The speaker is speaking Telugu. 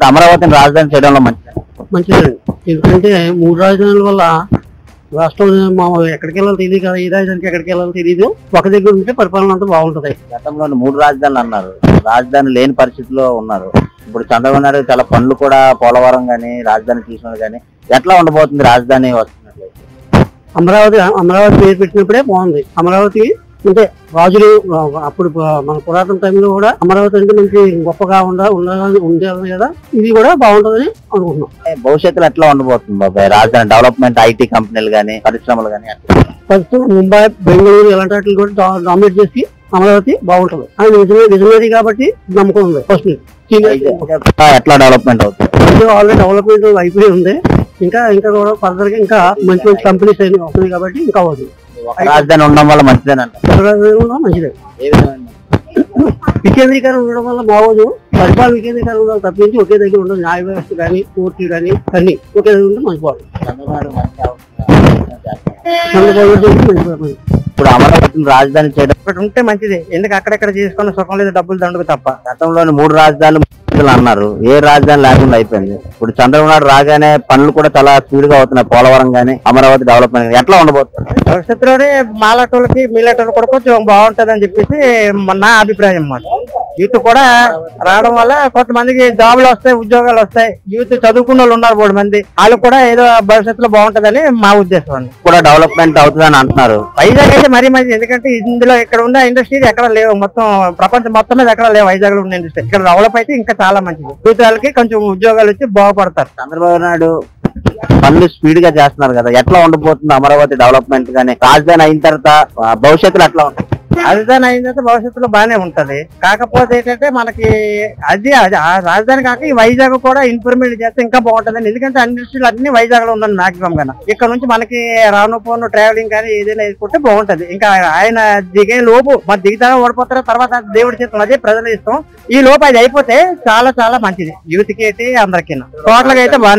అమరావతిని రాజధాని చేయడంలో మంచిదండి. ఎందుకంటే 3 రాజధానుల వల్ల రాష్ట్రం ఎక్కడికి వెళ్ళాలో తెలియదు కదా, ఏ రాజధానికి ఎక్కడికి వెళ్ళాలో తెలియదు. ఒక దగ్గర ఉంటే పరిపాలన అంతా బాగుంటది. గతంలో 3 రాజధానులు అన్నారు, రాజధాని లేని పరిస్థితిలో ఉన్నారు. ఇప్పుడు చంద్రబాబు నాయుడు చాలా పనులు కూడా పోలవరం గానీ రాజధాని తీసుకున్నారు కానీ ఎట్లా ఉండబోతుంది రాజధాని వస్తున్నట్లయితే? అమరావతి పేరు పెట్టినప్పుడే బాగుంది. అమరావతి అంటే రాజులు అప్పుడు మన పురాతన టైంలో కూడా అమరావతి అంటే మంచి గొప్పగా ఉండేది కదా, ఇది కూడా బాగుంటుందని అనుకుంటున్నాం. భవిష్యత్తులో ఎట్లా ఉండబోతుంది బాబాయ్ రాజధాని డెవలప్మెంట్? ఐటీ కంపెనీలు కానీ పరిశ్రమలు కానీ ప్రస్తుతం ముంబై, బెంగళూరు ఇలాంటి వాటిని కూడా డామినేట్ చేసి అమరావతి బాగుంటుంది. అది నిజమేది కాబట్టి నమ్మకం ఉంది. ఫస్ట్ ఎట్లా డెవలప్మెంట్ అవుతుంది? ఆల్రెడీ డెవలప్మెంట్ అయిపోయి ఉంది. ఇంకా కూడా ఫర్దర్ గా ఇంకా మంచి మంచి కంపెనీస్ అయినా వస్తుంది కాబట్టి ఇంకా అవుతుంది. రాజధాని ఉండడం వల్ల మంచిదేనంట. మంచిదే. వికేంద్రీకరణ ఉండడం వల్ల బాగోదు. పరిపాలన వికేంద్రీకరణ ఉండాలి తప్పించి ఒకే దగ్గర ఉండదు. న్యాయ వ్యవస్థ కానీ కోర్టులు కానీ అన్ని ఒకే దగ్గర ఉంటే మంచి బాగుంది. ఇప్పుడు అమరావతిని రాజధాని చేయడం ఉంటే మంచిది. ఎందుకు అక్కడెక్కడ చేసుకున్న సుఖం లేదు, డబ్బులు దండుకు తప్ప. గతంలోని 3 రాజధానులు అన్నారు, ఏ రాజధాని లేకుండా అయిపోయింది. ఇప్పుడు చంద్రబాబు నాయుడు రాగానే పనులు కూడా చాలా స్పీడ్ గా అవుతున్నాయి. పోలవరం గానీ అమరావతి డెవలప్మెంట్ ఎట్లా ఉండబోతుంది? భవిష్యత్తులోనే మాలాటోళ్ళకి మీలాటోళ్ళు కూడా కొంచెం బాగుంటది అని చెప్పేసి నా అభిప్రాయం అన్నమాట. యూత్ కూడా రావడం వల్ల కొంతమందికి జాబులు వస్తాయి, ఉద్యోగాలు వస్తాయి. యూత్ చదువుకున్న వాళ్ళు ఉన్నారు 3 మంది, వాళ్ళు కూడా ఏదో భవిష్యత్తులో బాగుంటదని మా ఉద్దేశం అండి. కూడా డెవలప్మెంట్ అవుతుందని అంటున్నారు. వైజాగ్ అయితే మరీ మంచి, ఎందుకంటే ఇందులో ఇక్కడ ఉన్న ఇండస్ట్రీ ఎక్కడ లేవు. మొత్తం ప్రపంచం మొత్తం మీద ఎక్కడ లేవు వైజాగ్ లో ఉన్న ఇండస్ట్రీ. ఇక్కడ డెవలప్ అయితే ఇంకా చాలా మంచిది. యూత్ వాళ్ళకి కొంచెం ఉద్యోగాలు వచ్చి బాగుపడతారు. చంద్రబాబు నాయుడు పనులు స్పీడ్ గా చేస్తున్నారు కదా, ఎట్లా ఉండబోతుంది అమరావతి డెవలప్మెంట్ గానీ? రాజధాని అయిన తర్వాత భవిష్యత్తులో ఎట్లా ఉంటుంది? రాజధాని అయిన తర్వాత భవిష్యత్తులో బాగానే ఉంటది. కాకపోతే ఏంటంటే మనకి అది రాజధాని కాక ఈ వైజాగ్ కూడా ఇంప్రూవ్మెంట్ చేస్తే ఇంకా బాగుంటది. ఎందుకంటే ఇండస్ట్రీలు అన్ని వైజాగ్ లో ఉందండి మాక్సిమం గా. ఇక్కడ నుంచి మనకి రాను పోను ట్రావెలింగ్ కానీ ఏదైనా వేసుకుంటే బాగుంటది. ఇంకా ఆయన దిగే లోపు మన దిగుతారా ఓడిపోతారా తర్వాత దేవుడి చేస్తాం, అదే ప్రజలు ఇస్తాం. ఈ లోపు అది అయిపోతే చాలా చాలా మంచిది యూత్ కి అయితే అందరికీ. టోటల్ గా అయితే బాగా